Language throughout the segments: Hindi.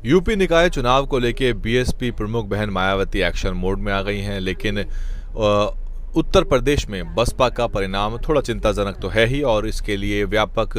यूपी निकाय चुनाव को लेकर बीएसपी प्रमुख बहन मायावती एक्शन मोड में आ गई हैं, लेकिन उत्तर प्रदेश में बसपा का परिणाम थोड़ा चिंताजनक तो है ही, और इसके लिए व्यापक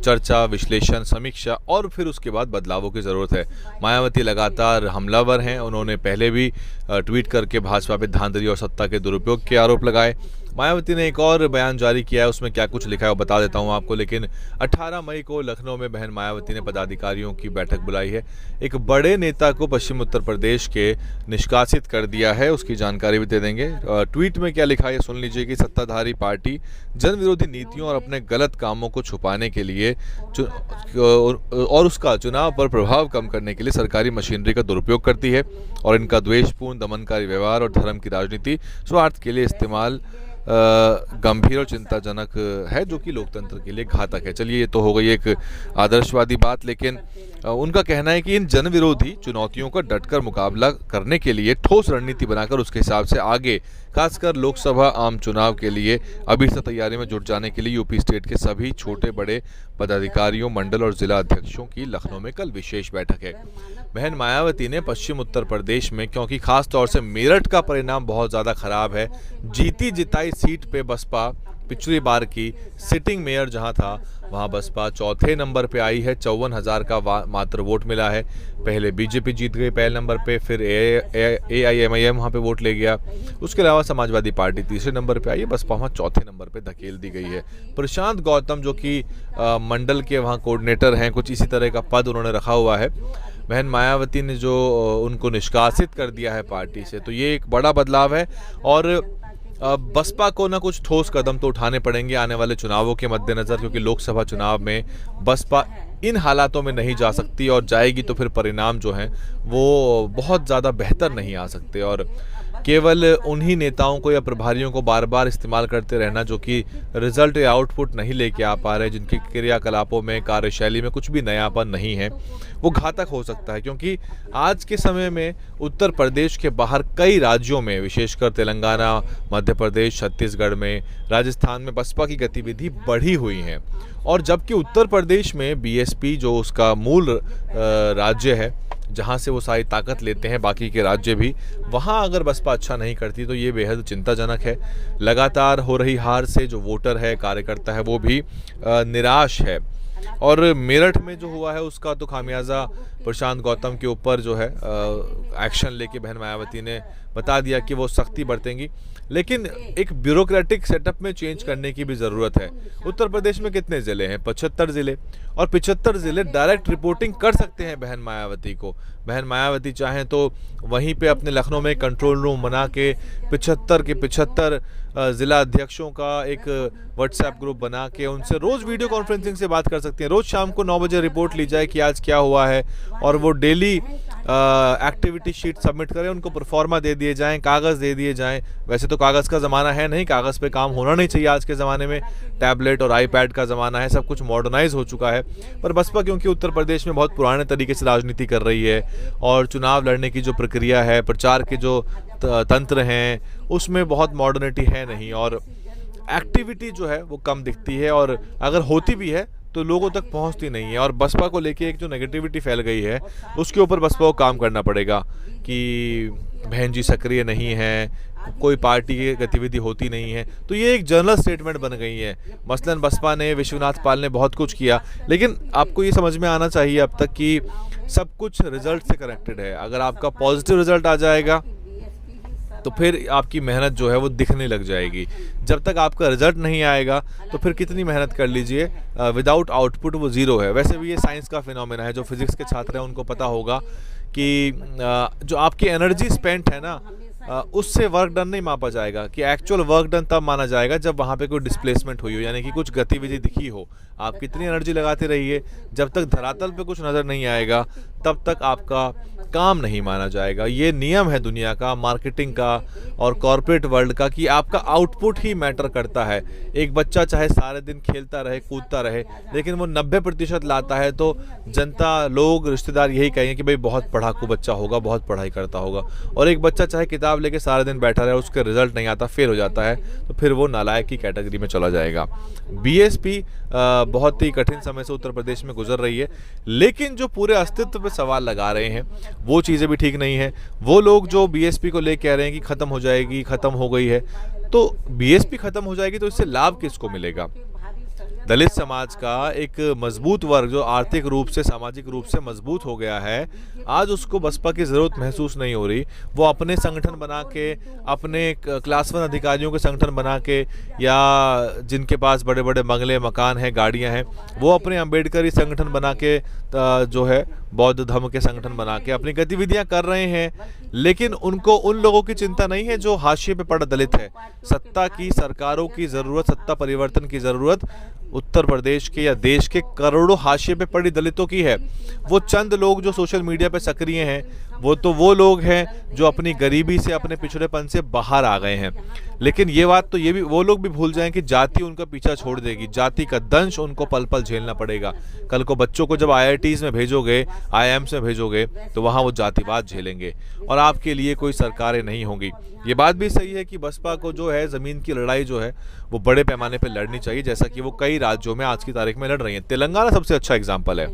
चर्चा, विश्लेषण, समीक्षा और फिर उसके बाद बदलावों की ज़रूरत है। मायावती लगातार हमलावर हैं। उन्होंने पहले भी ट्वीट करके भाजपा पे धांधली और सत्ता के दुरुपयोग के आरोप लगाए। मायावती ने एक और बयान जारी किया है, उसमें क्या कुछ लिखा है वो बता देता हूं आपको। लेकिन 18 मई को लखनऊ में बहन मायावती ने पदाधिकारियों की बैठक बुलाई है। एक बड़े नेता को पश्चिम उत्तर प्रदेश के निष्कासित कर दिया है, उसकी जानकारी भी दे देंगे। ट्वीट में क्या लिखा है सुन लीजिए कि सत्ताधारी पार्टी जन विरोधी नीतियों और अपने गलत कामों को छुपाने के लिए और उसका चुनाव पर प्रभाव कम करने के लिए सरकारी मशीनरी का दुरुपयोग करती है, और इनका द्वेषपूर्ण, दमनकारी व्यवहार और धर्म की राजनीति स्वार्थ के लिए इस्तेमाल गंभीर और चिंताजनक है, जो कि लोकतंत्र के लिए घातक है। चलिए, ये तो हो गई एक आदर्शवादी बात, लेकिन उनका कहना है कि इन जन विरोधी चुनौतियों का डटकर मुकाबला करने के लिए ठोस रणनीति बनाकर उसके हिसाब से आगे, खासकर लोकसभा आम चुनाव के लिए अभी से तैयारी में जुट जाने के लिए यूपी स्टेट के सभी छोटे बड़े पदाधिकारियों, मंडल और जिला अध्यक्षों की लखनऊ में कल विशेष बैठक है। बहन मायावती ने पश्चिम उत्तर प्रदेश में, क्योंकि खास तौर से मेरठ का परिणाम बहुत ज़्यादा खराब है, जीती जिताई सीट पे बसपा पिछली बार की सिटिंग मेयर जहां था वहां बसपा चौथे नंबर पे आई है। 54,000 का मात्र वोट मिला है। पहले बीजेपी जीत गई पहले नंबर पे, फिर AIMIM वहां पे वोट ले गया। उसके अलावा समाजवादी पार्टी तीसरे नंबर पे आई है, बसपा वहां चौथे नंबर पे धकेल दी गई है। प्रशांत गौतम, जो कि मंडल के वहां कोऑर्डिनेटर हैं, कुछ इसी तरह का पद उन्होंने रखा हुआ है। बहन मायावती ने जो उनको निष्कासित कर दिया है पार्टी से, तो ये एक बड़ा बदलाव है। और बसपा को ना कुछ ठोस कदम तो उठाने पड़ेंगे आने वाले चुनावों के मद्देनज़र, क्योंकि लोकसभा चुनाव में बसपा इन हालातों में नहीं जा सकती, और जाएगी तो फिर परिणाम जो हैं वो बहुत ज़्यादा बेहतर नहीं आ सकते। और केवल उन्हीं नेताओं को या प्रभारियों को बार बार इस्तेमाल करते रहना जो कि रिजल्ट या आउटपुट नहीं लेके आ पा रहे, जिनकी क्रियाकलापों में, कार्यशैली में कुछ भी नयापन नहीं है, वो घातक हो सकता है। क्योंकि आज के समय में उत्तर प्रदेश के बाहर कई राज्यों में, विशेषकर तेलंगाना, मध्य प्रदेश, छत्तीसगढ़ में, राजस्थान में बसपा की गतिविधि बढ़ी हुई है। और जबकि उत्तर प्रदेश में बीएसपी, जो उसका मूल राज्य है, जहां से वो सारी ताकत लेते हैं बाकी के राज्य भी, वहां अगर बसपा अच्छा नहीं करती तो ये बेहद चिंताजनक है। लगातार हो रही हार से जो वोटर है, कार्यकर्ता है, वो भी निराश है। और मेरठ में जो हुआ है उसका तो खामियाजा प्रशांत गौतम के ऊपर जो है एक्शन लेके बहन मायावती ने बता दिया कि वो सख्ती बरतेंगी। लेकिन एक ब्यूरोक्रेटिक सेटअप में चेंज करने की भी ज़रूरत है। उत्तर प्रदेश में कितने ज़िले हैं? 75 ज़िले, और 75 ज़िले डायरेक्ट रिपोर्टिंग कर सकते हैं बहन मायावती को। बहन मायावती चाहें तो वहीं पे अपने लखनऊ में कंट्रोल रूम बना के 75 के 75 ज़िला अध्यक्षों का एक व्हाट्सएप ग्रुप बना के उनसे रोज़ वीडियो कॉन्फ्रेंसिंग से बात कर सकते हैं। रोज़ शाम को 9 बजे रिपोर्ट ली जाए कि आज क्या हुआ है, और वो डेली एक्टिविटी शीट सबमिट करें, उनको परफॉर्मा दे दिए जाएं, कागज़ दे दिए जाएं। वैसे तो कागज़ का ज़माना है नहीं, कागज़ पे काम होना नहीं चाहिए आज के ज़माने में। टैबलेट और आईपैड का ज़माना है, सब कुछ मॉडर्नाइज हो चुका है। पर बसपा क्योंकि उत्तर प्रदेश में बहुत पुराने तरीके से राजनीति कर रही है, और चुनाव लड़ने की जो प्रक्रिया है, प्रचार के जो तंत्र हैं, उसमें बहुत मॉडर्निटी है नहीं, और एक्टिविटी जो है वो कम दिखती है, और अगर होती भी है तो लोगों तक पहुंचती नहीं है। और बसपा को लेके एक जो नेगेटिविटी फैल गई है, उसके ऊपर बसपा को काम करना पड़ेगा कि बहन जी सक्रिय नहीं है, कोई पार्टी की गतिविधि होती नहीं है। तो ये एक जनरल स्टेटमेंट बन गई है। मसलन बसपा ने, विश्वनाथ पाल ने बहुत कुछ किया, लेकिन आपको ये समझ में आना चाहिए अब तक कि सब कुछ रिजल्ट से कनेक्टेड है। अगर आपका पॉजिटिव रिजल्ट आ जाएगा तो फिर आपकी मेहनत जो है वो दिखने लग जाएगी। जब तक आपका रिजल्ट नहीं आएगा तो फिर कितनी मेहनत कर लीजिए, विदाउट आउटपुट वो ज़ीरो है। वैसे भी ये साइंस का फिनोमेना है। जो फिजिक्स के छात्र हैं उनको पता होगा कि जो आपकी एनर्जी स्पेंट है ना, उससे वर्क डन नहीं मापा जाएगा। कि एक्चुअल वर्क डन तब माना जाएगा जब वहाँ पे कोई डिस्प्लेसमेंट हुई हो, यानी कि कुछ गतिविधि दिखी हो। आप कितनी एनर्जी लगाते रहिए, जब तक धरातल पे कुछ नज़र नहीं आएगा तब तक आपका काम नहीं माना जाएगा। ये नियम है दुनिया का, मार्केटिंग का और कॉरपोरेट वर्ल्ड का कि आपका आउटपुट ही मैटर करता है। एक बच्चा चाहे सारे दिन खेलता रहे, कूदता रहे, लेकिन वो 90% लाता है तो जनता, लोग, रिश्तेदार यही कहेंगे कि भाई बहुत पढ़ाकू बच्चा होगा, बहुत पढ़ाई करता होगा। और एक बच्चा चाहे किताब लेके सारे दिन बैठा रहे, उसके रिजल्ट नहीं आता, फेल हो जाता है, तो फिर वो नालायक की कैटेगरी में चला जाएगा। बीएसपी बहुत ही कठिन समय से उत्तर प्रदेश में गुजर रही है, लेकिन जो पूरे अस्तित्व पे सवाल लगा रहे हैं वो चीज़ें भी ठीक नहीं है। वो लोग जो बीएसपी को ले कह रहे हैं कि ख़त्म हो जाएगी, ख़त्म हो गई है, तो बीएसपी ख़त्म हो जाएगी तो इससे लाभ किसको मिलेगा? दलित समाज का एक मजबूत वर्ग जो आर्थिक रूप से, सामाजिक रूप से मजबूत हो गया है, आज उसको बसपा की ज़रूरत महसूस नहीं हो रही। वो अपने संगठन बना के, अपने क्लास 1 अधिकारियों के संगठन बना के, या जिनके पास बड़े बड़े बंगले, मकान हैं, गाड़ियां हैं, वो अपने अम्बेडकरी संगठन बना के, जो है बौद्ध धर्म के संगठन बना के अपनी गतिविधियां कर रहे हैं। लेकिन उनको उन लोगों की चिंता नहीं है जो हाशिए पे पड़ा दलित है। सत्ता की, सरकारों की ज़रूरत, सत्ता परिवर्तन की ज़रूरत उत्तर प्रदेश के या देश के करोड़ों हाशिए पे पड़ी दलितों की है। वो चंद लोग जो सोशल मीडिया पे सक्रिय हैं, वो लोग हैं जो अपनी गरीबी से, अपने पिछड़ेपन से बाहर आ गए हैं। लेकिन ये बात तो ये भी वो लोग भी भूल जाएं कि जाति उनका पीछा छोड़ देगी, जाति का दंश उनको पल पल झेलना पड़ेगा। कल को बच्चों को जब IITs में भेजोगे, IIMs में भेजोगे, तो वहाँ वो जातिवाद झेलेंगे और आपके लिए कोई सरकारें नहीं होंगी। ये बात भी सही है कि बसपा को जो है ज़मीन की लड़ाई जो है वो बड़े पैमाने पर लड़नी चाहिए, जैसा कि वो कई राज्यों में आज की तारीख में लड़ रही है। तेलंगाना सबसे अच्छा एग्जाम्पल है।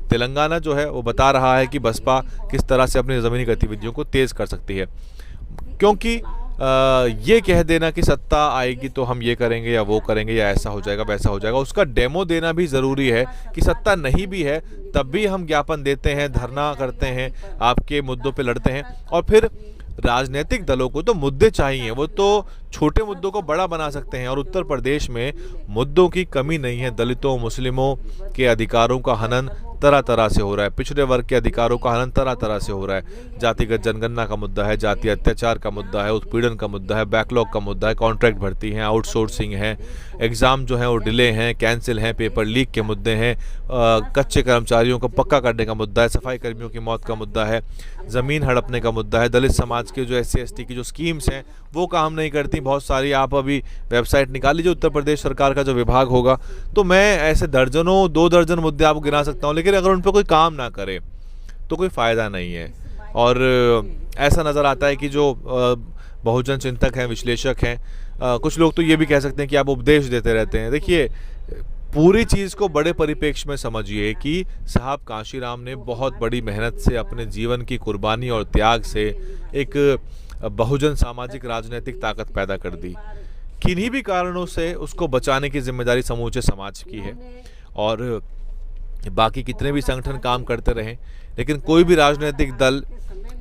तेलंगाना जो है वो बता रहा है कि बसपा किस तरह से अपनी ज़मीनी गतिविधियों को तेज़ कर सकती है, क्योंकि ये कह देना कि सत्ता आएगी तो हम ये करेंगे या वो करेंगे या ऐसा हो जाएगा वैसा हो जाएगा, उसका डेमो देना भी ज़रूरी है कि सत्ता नहीं भी है तब भी हम ज्ञापन देते हैं, धरना करते हैं, आपके मुद्दों पे लड़ते हैं। और फिर राजनीतिक दलों को तो मुद्दे चाहिए, वो तो छोटे मुद्दों को बड़ा बना सकते हैं। और उत्तर प्रदेश में मुद्दों की कमी नहीं है। दलितों, मुस्लिमों के अधिकारों का हनन तरह तरह से हो रहा है, पिछड़े वर्ग के अधिकारों का हनन तरह तरह से हो रहा है। जातिगत जनगणना का मुद्दा है, जातीय अत्याचार का मुद्दा है, उत्पीड़न का मुद्दा है, बैकलॉग का मुद्दा है, कॉन्ट्रैक्ट भर्ती है, आउटसोर्सिंग है, एग्ज़ाम जो है वो डिले हैं, कैंसिल हैं, पेपर लीक के मुद्दे हैं, कच्चे कर्मचारियों को पक्का करने का मुद्दा है, सफाई कर्मियों की मौत का मुद्दा है, ज़मीन हड़पने का मुद्दा है, दलित समाज के जो SC ST की जो स्कीम्स हैं वो काम नहीं करती बहुत सारी। आप अभी वेबसाइट निकाल लीजिए उत्तर प्रदेश सरकार का जो विभाग होगा, तो मैं ऐसे दर्जनों, 2 दर्जन मुद्दे आपको गिना सकता हूँ, लेकिन अगर उन पर कोई काम ना करे तो कोई फ़ायदा नहीं है। और ऐसा नज़र आता है कि जो बहुजन चिंतक हैं, विश्लेषक हैं, कुछ लोग तो ये भी कह सकते हैं कि आप उपदेश देते रहते हैं। देखिए, पूरी चीज़ को बड़े परिप्रेक्ष्य में समझिए कि साहब कांशीराम ने बहुत बड़ी मेहनत से, अपने जीवन की कुर्बानी और त्याग से एक बहुजन सामाजिक राजनीतिक ताकत पैदा कर दी। किन्हीं भी कारणों से उसको बचाने की जिम्मेदारी समूचे समाज की है। और बाकी कितने भी संगठन काम करते रहें, लेकिन कोई भी राजनीतिक दल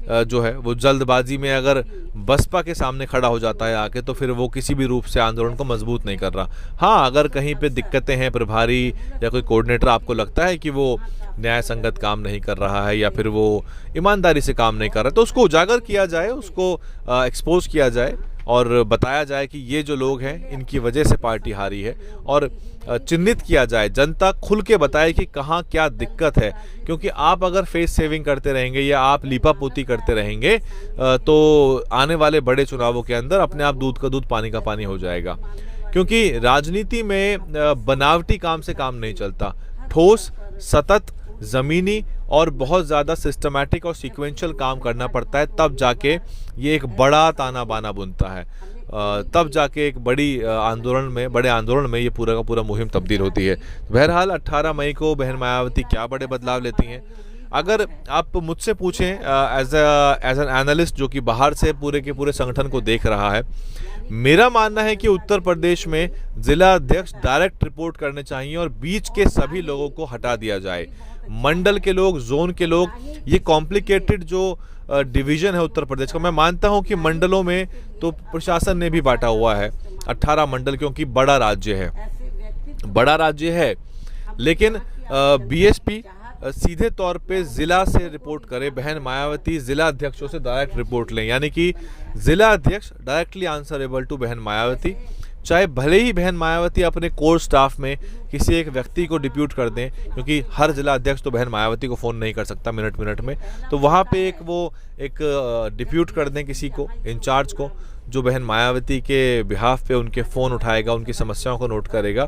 जो है वो जल्दबाजी में अगर बसपा के सामने खड़ा हो जाता है आके, तो फिर वो किसी भी रूप से आंदोलन को मजबूत नहीं कर रहा। हाँ, अगर कहीं पे दिक्कतें हैं, प्रभारी या कोई कोऑर्डिनेटर आपको लगता है कि वो न्याय संगत काम नहीं कर रहा है या फिर वो ईमानदारी से काम नहीं कर रहा है, तो उसको उजागर किया जाए, उसको एक्सपोज किया जाए और बताया जाए कि ये जो लोग हैं इनकी वजह से पार्टी हारी है, और चिन्हित किया जाए, जनता खुल के बताए कि कहाँ क्या दिक्कत है। क्योंकि आप अगर फेस सेविंग करते रहेंगे या आप लीपापोती करते रहेंगे तो आने वाले बड़े चुनावों के अंदर अपने आप दूध का दूध, पानी का पानी हो जाएगा। क्योंकि राजनीति में बनावटी काम से काम नहीं चलता। ठोस, सतत, ज़मीनी और बहुत ज़्यादा सिस्टमैटिक और सीक्वेंशियल काम करना पड़ता है, तब जाके ये एक बड़ा ताना बाना बुनता है, तब जाके एक बड़े आंदोलन में ये पूरा का पूरा मुहिम तब्दील होती है। बहरहाल 18 मई को बहन मायावती क्या बड़े बदलाव लेती हैं, अगर आप मुझसे पूछें एज एन एनालिस्ट जो कि बाहर से पूरे के पूरे संगठन को देख रहा है, मेरा मानना है कि उत्तर प्रदेश में जिला अध्यक्ष डायरेक्ट रिपोर्ट करने चाहिए और बीच के सभी लोगों को हटा दिया जाए। मंडल के लोग, जोन के लोग, ये कॉम्प्लिकेटेड जो डिवीज़न है उत्तर प्रदेश का, मैं मानता हूं कि मंडलों में तो प्रशासन ने भी बांटा हुआ है 18 मंडल, क्योंकि बड़ा राज्य है। लेकिन बीएसपी सीधे तौर पे ज़िला से रिपोर्ट करे, बहन मायावती ज़िला अध्यक्षों से डायरेक्ट रिपोर्ट लें, यानी कि ज़िला अध्यक्ष डायरेक्टली आंसरेबल टू बहन मायावती, चाहे भले ही बहन मायावती अपने कोर स्टाफ में किसी एक व्यक्ति को डिप्यूट कर दें, क्योंकि हर जिला अध्यक्ष तो बहन मायावती को फ़ोन नहीं कर सकता मिनट मिनट में, तो वहाँ पे एक डिप्यूट कर दें किसी को, इंचार्ज को, जो बहन मायावती के बिहाफ पे उनके फ़ोन उठाएगा, उनकी समस्याओं को नोट करेगा।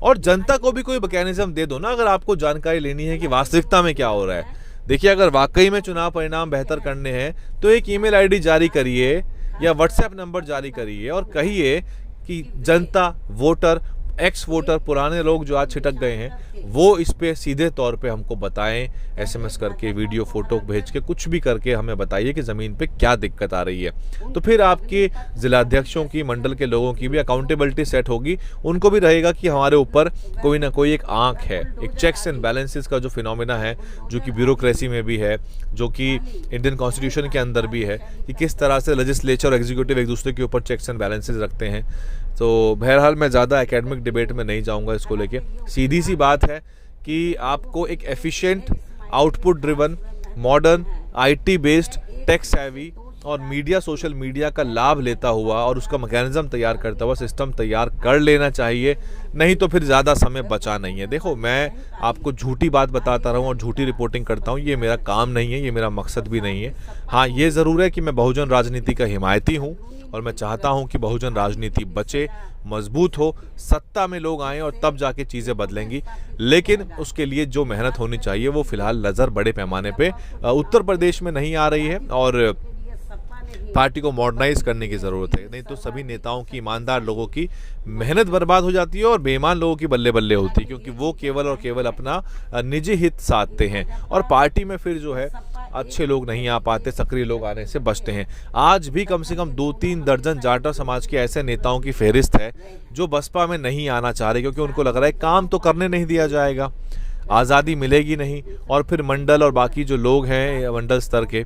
और जनता को भी कोई मैकेनिज्म दे दो ना, अगर आपको जानकारी लेनी है कि वास्तविकता में क्या हो रहा है। देखिए, अगर वाकई में चुनाव परिणाम बेहतर करने हैं तो एक ईमेल आईडी जारी करिए या व्हाट्सएप नंबर जारी करिए और कहिए कि जनता, वोटर, एक्स वोटर, पुराने लोग जो आज छिटक गए हैं, वो इस पे सीधे तौर पे हमको बताएं, एसएमएस करके, वीडियो फोटो भेज के, कुछ भी करके हमें बताइए कि ज़मीन पे क्या दिक्कत आ रही है। तो फिर आपके जिलाध्यक्षों की, मंडल के लोगों की भी अकाउंटेबिलिटी सेट होगी, उनको भी रहेगा कि हमारे ऊपर कोई ना कोई एक आंख है। एक चेक्स एंड बैलेंसेस का जो फिनोमेना है, जो कि ब्यूरोक्रेसी में भी है, जो कि इंडियन कॉन्स्टिट्यूशन के अंदर भी है, कि किस तरह से लेजिस्लेचर और एग्जीक्यूटिव एक दूसरे के ऊपर चेक्स एंड बैलेंसेस रखते हैं। तो बहरहाल मैं ज़्यादा एकेडमिक डिबेट में नहीं जाऊंगा इसको लेके। सीधी सी बात है कि आपको एक efficient, output driven, modern, IT based, tech savvy और मीडिया, सोशल मीडिया का लाभ लेता हुआ और उसका मैकेनिज्म तैयार करता हुआ सिस्टम तैयार कर लेना चाहिए, नहीं तो फिर ज़्यादा समय बचा नहीं है। देखो, मैं आपको झूठी बात बताता रहूँ और झूठी रिपोर्टिंग करता हूँ, ये मेरा काम नहीं है, ये मेरा मकसद भी नहीं है। हाँ, ये ज़रूर है कि मैं बहुजन राजनीति का हिमायती हूँ और मैं चाहता हूँ कि बहुजन राजनीति बचे, मजबूत हो, सत्ता में लोग आएँ और तब जाके चीज़ें बदलेंगी। लेकिन उसके लिए जो मेहनत होनी चाहिए वो फिलहाल नज़र बड़े पैमाने पे उत्तर प्रदेश में नहीं आ रही है और पार्टी को मॉडर्नाइज करने की ज़रूरत है। नहीं तो सभी नेताओं की, ईमानदार लोगों की मेहनत बर्बाद हो जाती है और बेईमान लोगों की बल्ले बल्ले होती है, क्योंकि वो केवल और केवल अपना निजी हित साधते हैं और पार्टी में फिर जो है अच्छे लोग नहीं आ पाते, सक्रिय लोग आने से बचते हैं। आज भी कम से कम 2-3 दर्जन जाटव समाज के ऐसे नेताओं की फहरिस्त है जो बसपा में नहीं आना चाह रहे, क्योंकि उनको लग रहा है काम तो करने नहीं दिया जाएगा, आज़ादी मिलेगी नहीं, और फिर मंडल और बाकी जो लोग हैं मंडल स्तर के,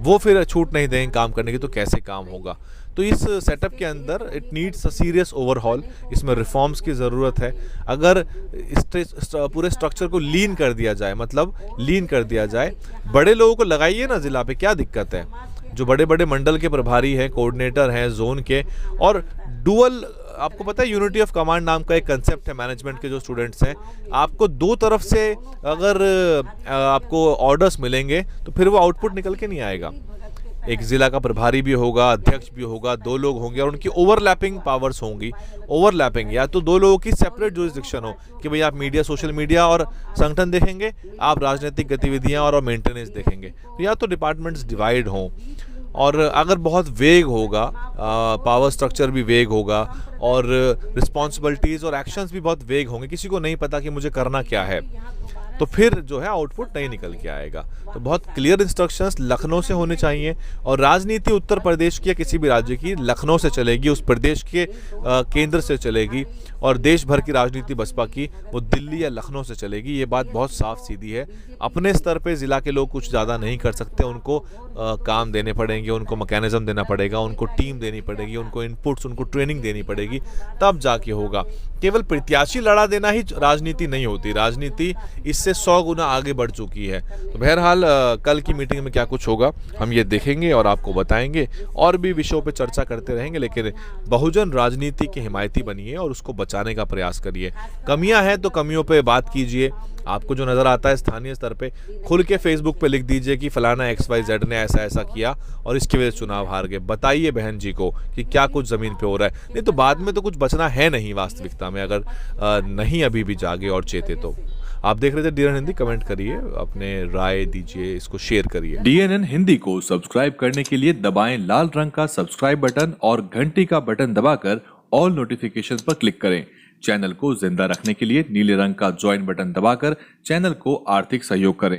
वो फिर छूट नहीं देंगे काम करने की, तो कैसे काम होगा। तो इस सेटअप के अंदर it needs a serious overhaul, इसमें रिफॉर्म्स की ज़रूरत है। अगर इस पूरे स्ट्रक्चर को लीन कर दिया जाए, मतलब लीन कर दिया जाए, बड़े लोगों को लगाइए ना जिला पे, क्या दिक्कत है। जो बड़े बड़े मंडल के प्रभारी हैं, कोऑर्डिनेटर हैं जोन के, और डुअल, आपको पता है यूनिटी ऑफ कमांड नाम का एक कंसेप्ट है मैनेजमेंट के जो स्टूडेंट्स हैं, आपको दो तरफ से अगर आपको ऑर्डर्स मिलेंगे तो फिर वो आउटपुट निकल के नहीं आएगा। एक जिला का प्रभारी भी होगा, अध्यक्ष भी होगा, 2 लोग होंगे और उनकी ओवरलैपिंग पावर्स होंगी। ओवरलैपिंग, या तो 2 लोगों की सेपरेट जुरिस्डिक्शन हो कि भाई आप मीडिया, सोशल मीडिया और संगठन देखेंगे, आप राजनीतिक गतिविधियां और मेंटेनेंस देखेंगे, तो या तो डिपार्टमेंट्स डिवाइड हों। और अगर बहुत वेग होगा, पावर स्ट्रक्चर भी वेग होगा और रिस्पॉन्सिबिलिटीज़ और एक्शंस भी बहुत वेग होंगे, किसी को नहीं पता कि मुझे करना क्या है, तो फिर जो है आउटपुट नहीं निकल के आएगा। तो बहुत क्लियर इंस्ट्रक्शंस लखनऊ से होने चाहिए, और राजनीति उत्तर प्रदेश की या किसी भी राज्य की लखनऊ से चलेगी, उस प्रदेश के केंद्र से चलेगी, और देश भर की राजनीति बसपा की वो दिल्ली या लखनऊ से चलेगी। ये बात बहुत साफ सीधी है। अपने स्तर पे ज़िला के लोग कुछ ज़्यादा नहीं कर सकते, उनको काम देने पड़ेंगे, उनको मैकेनिज्म देना पड़ेगा, उनको टीम देनी पड़ेगी, उनको इनपुट्स, उनको ट्रेनिंग देनी पड़ेगी, तब जाके होगा। केवल प्रत्याशी लड़ा देना ही राजनीति नहीं होती, राजनीति इससे 100 गुना आगे बढ़ चुकी है। तो बहरहाल कल की मीटिंग में क्या कुछ होगा हम ये देखेंगे और आपको बताएंगे, और भी विषयों पे चर्चा करते रहेंगे। लेकिन बहुजन राजनीति के हिमायती बनिए और उसको बचाने का प्रयास करिए। कमियां हैं तो कमियों पे बात कीजिए, आपको जो नज़र आता है स्थानीय स्तर पे खुल के फेसबुक पे लिख दीजिए कि फलाना XYZ ने ऐसा ऐसा किया और इसकी वजह से चुनाव हार गए। बताइए बहन जी को कि क्या कुछ ज़मीन पे हो रहा है, नहीं तो बाद में तो कुछ बचना है नहीं वास्तविकता में, अगर नहीं अभी भी जागे और चेते तो। आप देख रहे थे DNN हिंदी, कमेंट करिए, अपने राय दीजिए, इसको शेयर करिए। DNN हिंदी को सब्सक्राइब करने के लिए दबाएं लाल रंग का सब्सक्राइब बटन और घंटी का बटन दबाकर ऑल नोटिफिकेशन पर क्लिक करें। चैनल को जिंदा रखने के लिए नीले रंग का ज्वाइन बटन दबाकर चैनल को आर्थिक सहयोग करें।